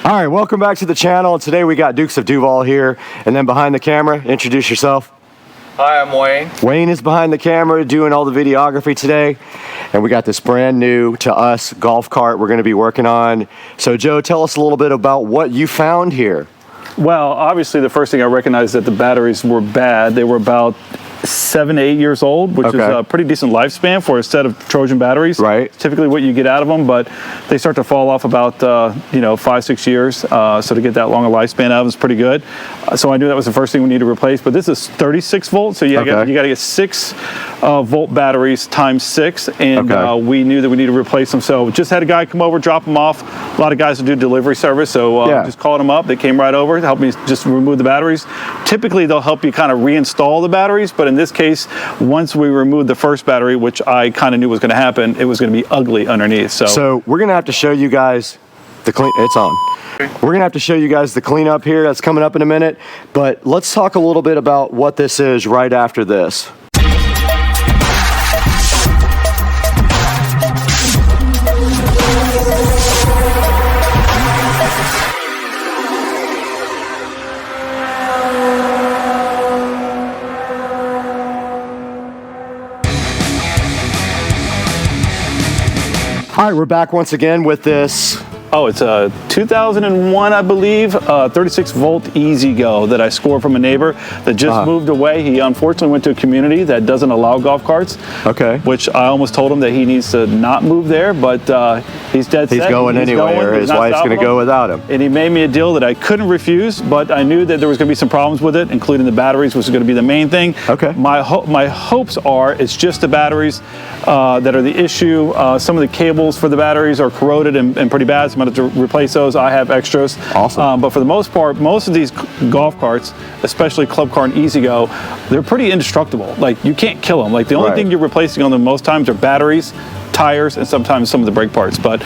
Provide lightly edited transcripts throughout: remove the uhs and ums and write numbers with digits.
All right, welcome back to the channel. Today we got Dukes of Duval here, and then behind the camera, introduce yourself. Hi, I'm Wayne. Wayne is behind the camera doing all the videography today, and we got this brand new to us golf cart we're going to be working on. So Joe, tell us a little bit about what you found here. Well, obviously the first thing I recognized that the batteries were bad. They were about 7 to 8 years old, which is a pretty decent lifespan for a set of Trojan batteries. Right. It's typically what you get out of them, but they start to fall off about 5-6 years. So to get that long a lifespan out of them is pretty good. So I knew that was the first thing we need to replace. But this is 36 volts, so you got to get 6 volt batteries times 6, and we knew that we needed to replace them. So just had a guy come over, drop them off. A lot of guys that do delivery service, so just called them up. They came right over to help me just remove the batteries. Typically they'll help you kind of reinstall the batteries, but in this case, once we removed the first battery, which I kind of knew was going to happen, it was going to be ugly underneath. So we're going to have to show you guys the clean. It's on. We're going to have to show you guys the cleanup here. That's coming up in a minute. But let's talk a little bit about what this is right after this. All right, we're back once again with this. Oh, it's a 2001, I believe, 36 volt EZGO that I scored from a neighbor that just moved away. He unfortunately went to a community that doesn't allow golf carts. Okay. Which I almost told him that he needs to not move there, but he's dead set. He's going anyway, or his wife's going to go without him. And he made me a deal that I couldn't refuse, but I knew that there was going to be some problems with it, including the batteries, which is going to be the main thing. Okay. My hopes are it's just the batteries that are the issue. Some of the cables for the batteries are corroded and pretty bad, so I'm going to have to replace those. I have extras. Awesome. But for the most part, most of these golf carts, especially Club Car and EZGO, they're pretty indestructible. Like, you can't kill them. Like, the only thing you're replacing on them most times are batteries, tires, and sometimes some of the brake parts, but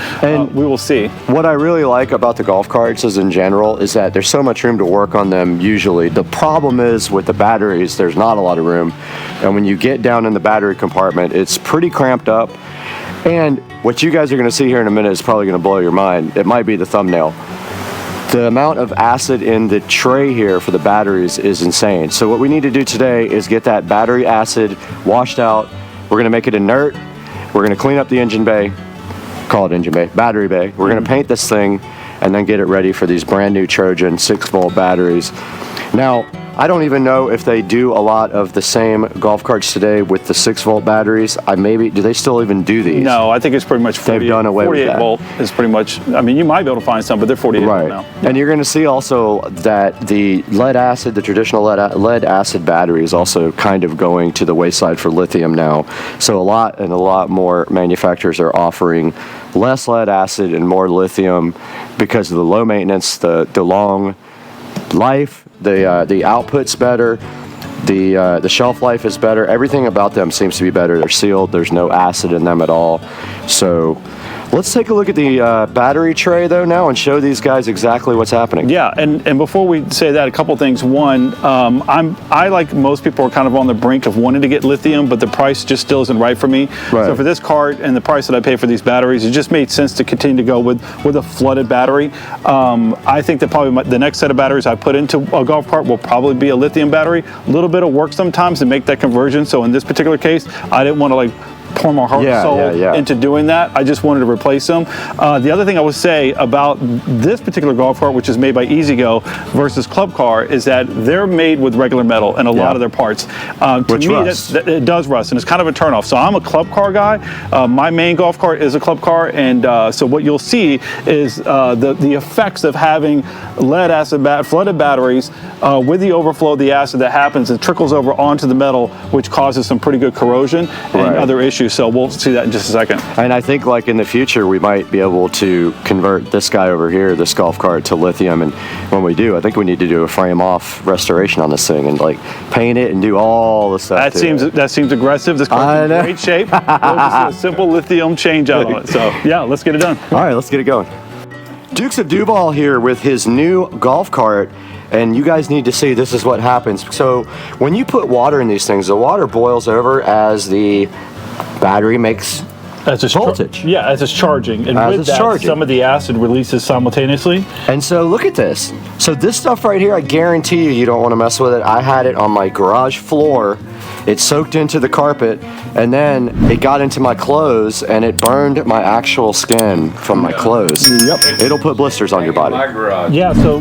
we will see. What I really like about the golf carts is in general is that there's so much room to work on them usually. The problem is with the batteries, there's not a lot of room, and when you get down in the battery compartment, it's pretty cramped up. And what you guys are going to see here in a minute is probably going to blow your mind. It might be the thumbnail. The amount of acid in the tray here for the batteries is insane. So what we need to do today is get that battery acid washed out. We're going to make it inert. We're going to clean up the engine bay, call it engine bay, battery bay. We're going to paint this thing and then get it ready for these brand new Trojan 6 volt batteries. Now, I don't even know if they do a lot of the same golf carts today with the 6 volt batteries. Do they still even do these? No, I think it's pretty much 48, they've done away with that. 48 volt is pretty much, I mean, you might be able to find some, but they're 48 volt now. And you're going to see also that the lead acid, the traditional lead acid battery is also kind of going to the wayside for lithium now. So a lot more manufacturers are offering less lead acid and more lithium because of the low maintenance, the long life, the output's better, the shelf life is better. Everything about them seems to be better. They're sealed. There's no acid in them at all. So let's take a look at the battery tray though now and show these guys exactly what's happening. Yeah, and before we say that, a couple things. One, I like most people are kind of on the brink of wanting to get lithium, but the price just still isn't right for me. So for this cart and the price that I pay for these batteries, it just made sense to continue to go with a flooded battery. I think that probably the next set of batteries I put into a golf cart will probably be a lithium battery. A little bit of work sometimes to make that conversion. So in this particular case, I didn't want to like pour my heart and soul into doing that. I just wanted to replace them. The other thing I would say about this particular golf cart, which is made by EZGO versus Club Car, is that they're made with regular metal in a lot of their parts. To me, it does rust, and it's kind of a turnoff. So I'm a Club Car guy. My main golf cart is a Club Car, and so what you'll see is the effects of having lead acid flooded batteries with the overflow of the acid that happens and trickles over onto the metal, which causes some pretty good corrosion and other issues. So we'll see that in just a second. And I think like in the future, we might be able to convert this guy over here, this golf cart, to lithium. And when we do, I think we need to do a frame off restoration on this thing and like paint it and do all the stuff. That seems aggressive. This car's in great shape. We'll just do a simple lithium change out on it. So yeah, let's get it done. All right, let's get it going. Dukes of Duval here with his new golf cart. And you guys need to see this is what happens. So when you put water in these things, the water boils over as the battery makes as it's voltage. Yeah, as it's charging. And as with it's that, charging. some of the acid releases simultaneously. And so look at this. So this stuff right here, I guarantee you don't want to mess with it. I had it on my garage floor. It soaked into the carpet, and then it got into my clothes, and it burned my actual skin from my clothes. Yep. It'll put blisters on your body. Yeah, so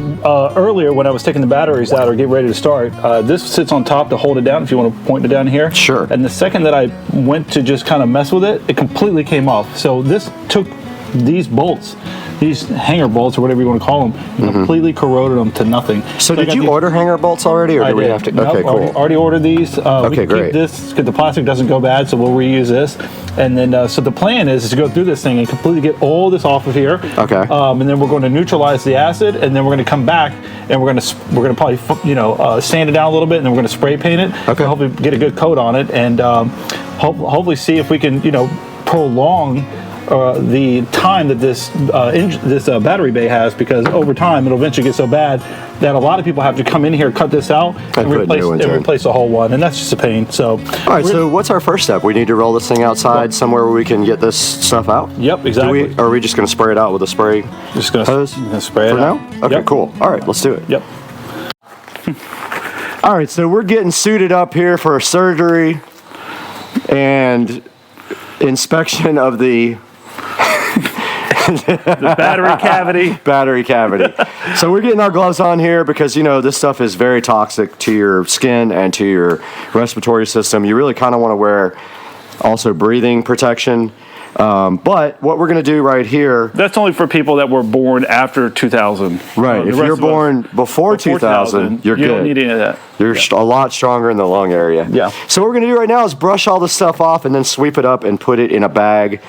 earlier when I was taking the batteries out or getting ready to start, this sits on top to hold it down if you want to point it down here. Sure. And the second that I went to just kind of mess with it, it completely came off. So this took these bolts, these hanger bolts or whatever you want to call them, and completely corroded them to nothing. So did you order hanger bolts already, or do we have to? Nope, Okay, cool. Already ordered these. Okay, great. Keep this because the plastic doesn't go bad, so we'll reuse this. And then, so the plan is to go through this thing and completely get all this off of here. Okay. And then we're going to neutralize the acid, and then we're going to come back and we're going to probably sand it down a little bit, and then we're going to spray paint it. Okay. Hopefully get a good coat on it, and hopefully see if we can prolong the time that this battery bay has, because over time it'll eventually get so bad that a lot of people have to come in here, cut this out, and replace the whole one, and that's just a pain. So, all right. So what's our first step? We need to roll this thing outside somewhere where we can get this stuff out. Yep, exactly. Are we just going to spray it out with a spray Just gonna hose spray it for out. now? Okay, Yep. cool. All right, let's do it. Yep. All right, so we're getting suited up here for surgery and inspection of the The battery cavity. Battery cavity. So we're getting our gloves on here because, this stuff is very toxic to your skin and to your respiratory system. You really kind of want to wear also breathing protection. But what we're going to do right here. That's only for people that were born after 2000. Right. If you're born before 2000, you're good. You don't need any of that. You're a lot stronger in the lung area. Yeah. So what we're going to do right now is brush all this stuff off and then sweep it up and put it in a bag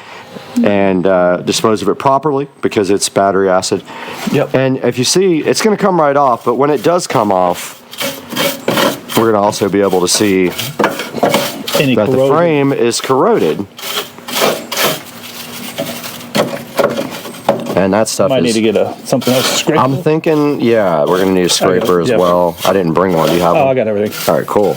and dispose of it properly because it's battery acid. Yep. And if you see, it's going to come right off, but when it does come off, we're going to also be able to see that the frame is corroded. And that stuff might need to get something else to scrape. I'm thinking, yeah, we're going to need a scraper as well. I didn't bring one. Do you have one? I got everything. All right, cool.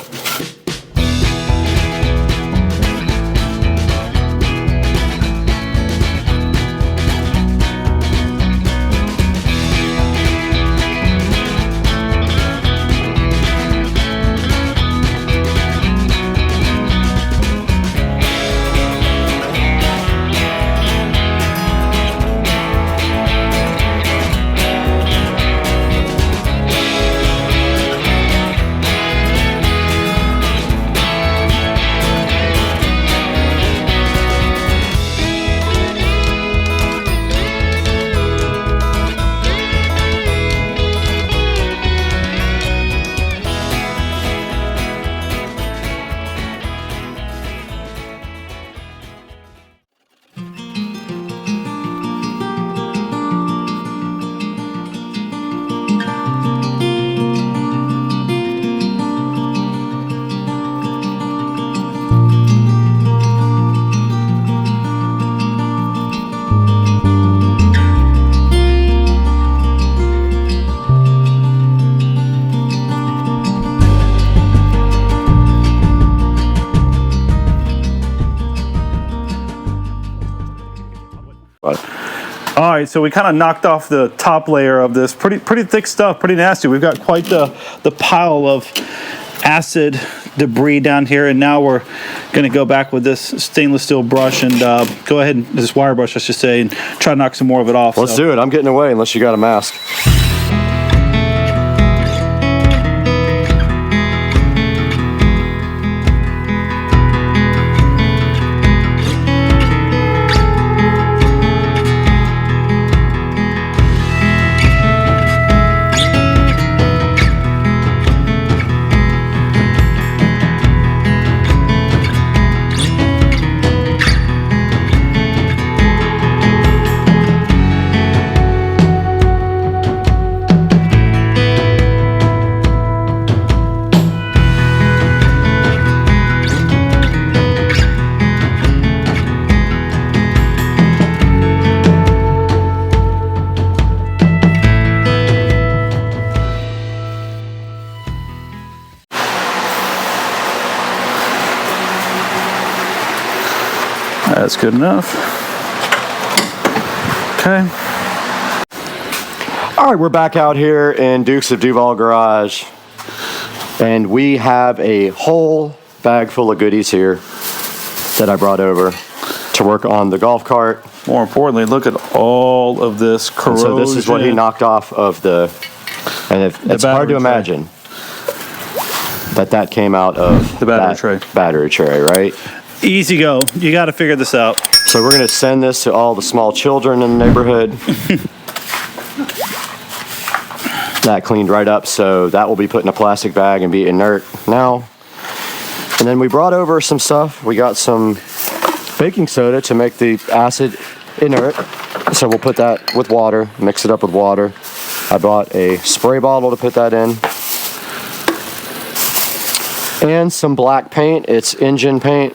All right, so we kind of knocked off the top layer of this. Pretty thick stuff, pretty nasty. We've got quite the pile of acid debris down here, and now we're going to go back with this stainless steel brush and go ahead and this wire brush, I should say, and try to knock some more of it off. Let's do it. I'm getting away unless you got a mask. That's good enough. Okay. All right, we're back out here in Dukes of Duval Garage, and we have a whole bag full of goodies here that I brought over to work on the golf cart. More importantly, look at all of this corrosion. So this is what he knocked off of it's hard to imagine that came out of the battery tray, right? EZGO, you got to figure this out. So we're going to send this to all the small children in the neighborhood. That cleaned right up, so that will be put in a plastic bag and be inert now. And then we brought over some stuff. We got some baking soda to make the acid inert. So we'll put that with water, mix it up with water. I bought a spray bottle to put that in. And some black paint. It's engine paint.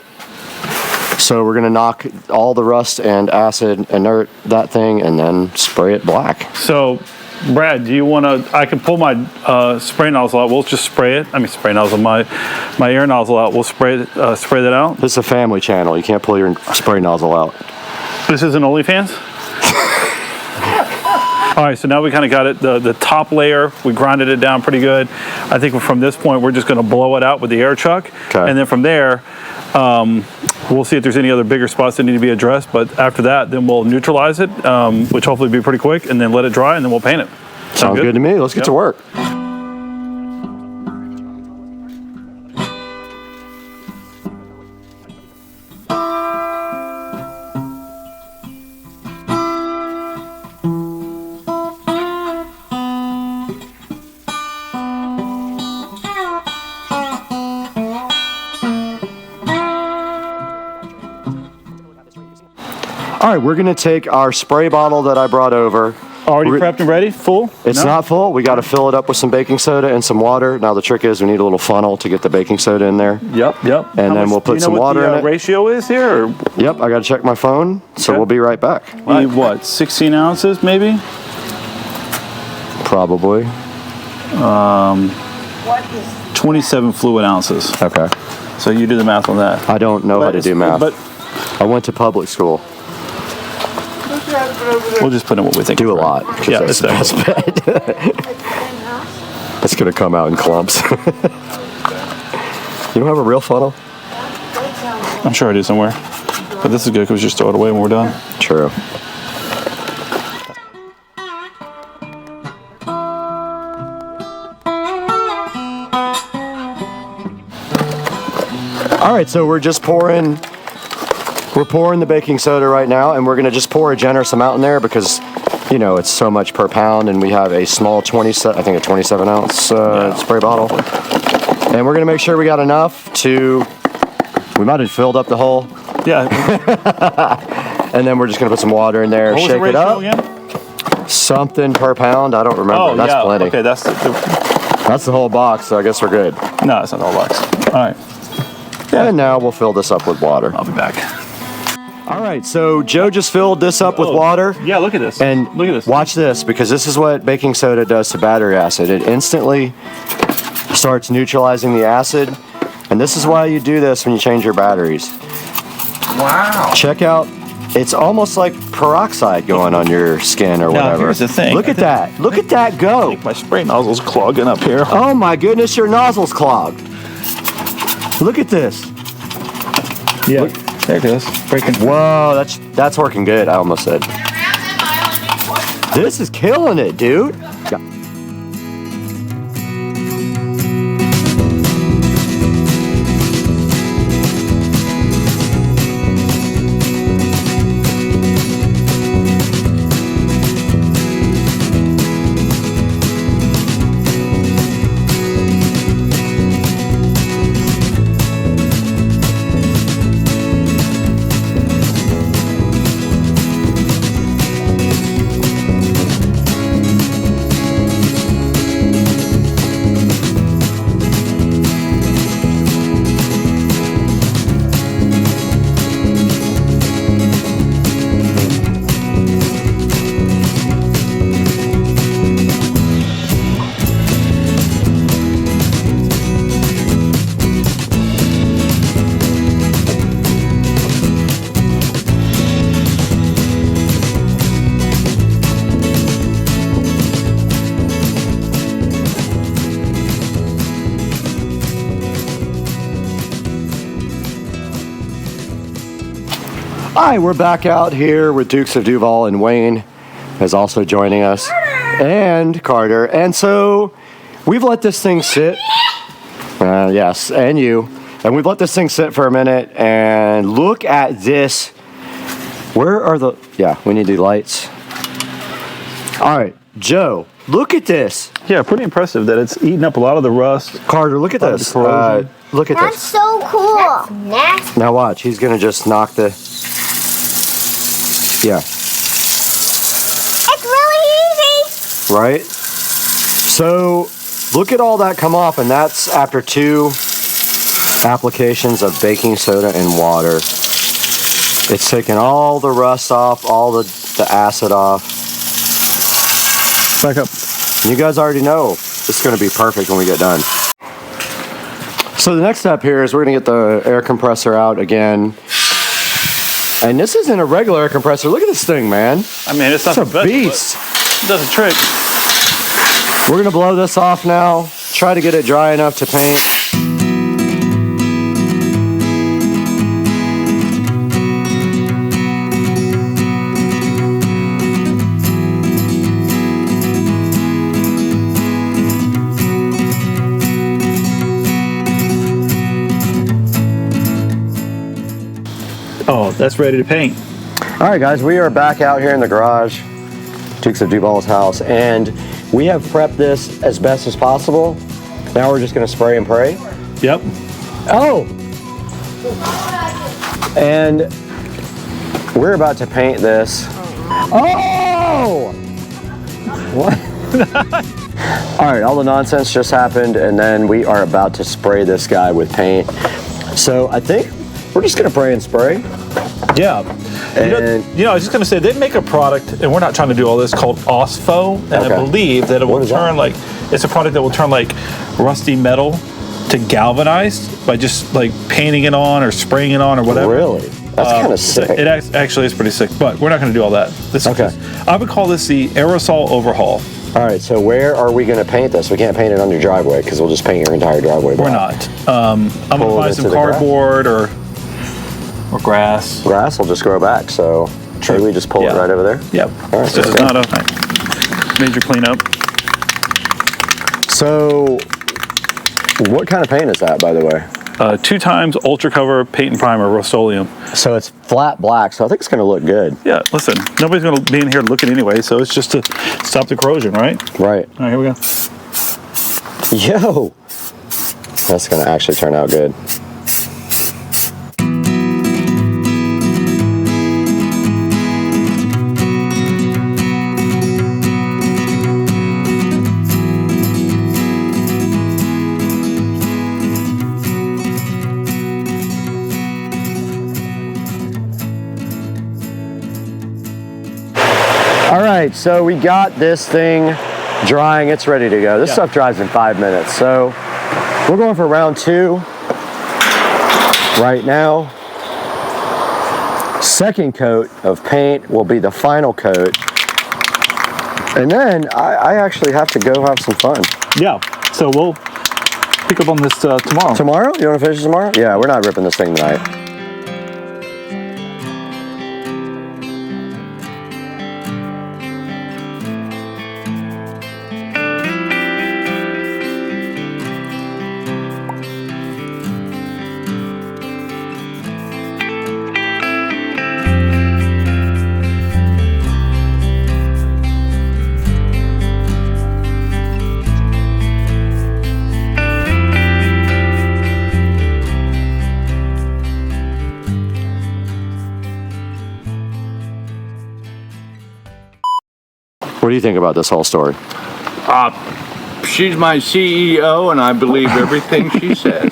So we're gonna knock all the rust and acid, inert that thing, and then spray it black. So, Brad, do you want to? I can pull my spray nozzle out. We'll just spray it. I mean, spray nozzle, my air nozzle out. We'll spray that out. This is a family channel. You can't pull your spray nozzle out. This isn't OnlyFans. All right, so now we kind of got it. The top layer, we grinded it down pretty good. I think from this point, we're just going to blow it out with the air chuck, and then from there, we'll see if there's any other bigger spots that need to be addressed. But after that, then we'll neutralize it, which hopefully will be pretty quick, and then let it dry, and then we'll paint it. Sounds good to me. Let's get to work. All right, we're gonna take our spray bottle that I brought over. Already prepped and ready? Full? It's not full. We got to fill it up with some baking soda and some water. Now the trick is we need a little funnel to get the baking soda in there. Yep. And then we'll put some water in it. Do you know what the ratio is here? Or? Yep, I got to check my phone, so we'll be right back. We need what, 16 ounces maybe? Probably. 27 fluid ounces. Okay. So you do the math on that. I don't know how to do math. But I went to public school. We'll just put in what we think. Do a lot. Yeah, that's the best bet. It's going to come out in clumps. You don't have a real funnel? I'm sure I do somewhere. But this is good because we just throw it away when we're done. True. All right, so we're pouring the baking soda right now, and we're gonna just pour a generous amount in there because, you know, it's so much per pound, and we have a small 27 ounce spray bottle. And we're gonna make sure we got enough we might have filled up the hole. Yeah. And then we're just gonna put some water in there, shake it up. Again? Something per pound, I don't remember. Oh, that's plenty. Okay, that's the whole box, so I guess we're good. No, it's not the whole box. All right. Yeah. And now we'll fill this up with water. I'll be back. All right, so Joe just filled this up with water. Yeah, look at this. And look at this. Watch this, because this is what baking soda does to battery acid. It instantly starts neutralizing the acid, and this is why you do this when you change your batteries. Wow. Check out, it's almost like peroxide going on your skin or whatever. Now, here's the thing. Look at that. Look at that go. I think my spray nozzle's clogging up here. Oh my goodness, your nozzle's clogged. Look at this. Yeah. Look. There it goes. Breaking. Whoa, that's working good, I almost said. This is killing it, dude. Hi, we're back out here with Dukes of Duval, and Wayne is also joining us, and Carter. And so we've let this thing sit. Yes, and you. And we've let this thing sit for a minute, and look at this. Where are the... Yeah, we need the lights. All right, Joe, look at this. Yeah, pretty impressive that it's eating up a lot of the rust. Carter, look at this. Look at That's this. so cool. That's nasty. Now watch, he's gonna just knock the... Yeah. It's really easy. Right? So, look at all that come off, and that's after 2 applications of baking soda and water. It's taken all the rust off, all the acid off. Back up. You guys already know it's going to be perfect when we get done. So the next step here is we're going to get the air compressor out again. And this isn't a regular air compressor. Look at this thing, man. I mean, it's not It's the a best, beast. but it does a trick. We're going to blow this off now. Try to get it dry enough to paint. Oh, that's ready to paint. All right, guys, we are back out here in the garage, Dukes of Duval's house, and we have prepped this as best as possible. Now we're just going to spray and pray. Yep. Oh! And we're about to paint this. Oh! What? All right, all the nonsense just happened, and then we are about to spray this guy with paint. So I think we're just going to pray and spray. Yeah. And I was just going to say, they make a product, and we're not trying to do all this, called OSFO, and Okay. I believe that it What will is that? turn it's a product that will turn rusty metal to galvanized by just painting it on or spraying it on or whatever. really? That's kind of sick. It actually is pretty sick, but we're not going to do all that. This Okay. I would call this the aerosol overhaul. All right, so where are we going to paint this? We can't paint it on your driveway because we'll just paint your entire driveway. We're black. not. I'm going to Pull it buy into some the grass? cardboard or grass. Grass will just grow back, so maybe we just pull it Yeah. right over there. Yep. All right, So it's okay. not a major cleanup. So, what kind of paint is that, by the way? 2 times Ultra Cover Paint and Primer Rust-Oleum. So it's flat black, so I think it's going to look good. Yeah, listen, nobody's going to be in here looking anyway, so it's just to stop the corrosion, right? Right. All right, here we go. Yo! That's going to actually turn out good. All right, so we got this thing drying. It's ready to go. This stuff dries in 5 minutes. So we're going for round 2 right now. Second coat of paint will be the final coat. And then I actually have to go have some fun. Yeah, so we'll pick up on this tomorrow. Tomorrow? You want to finish tomorrow? Yeah, we're not ripping this thing tonight. What do you think about this whole story? She's my CEO, and I believe everything she says.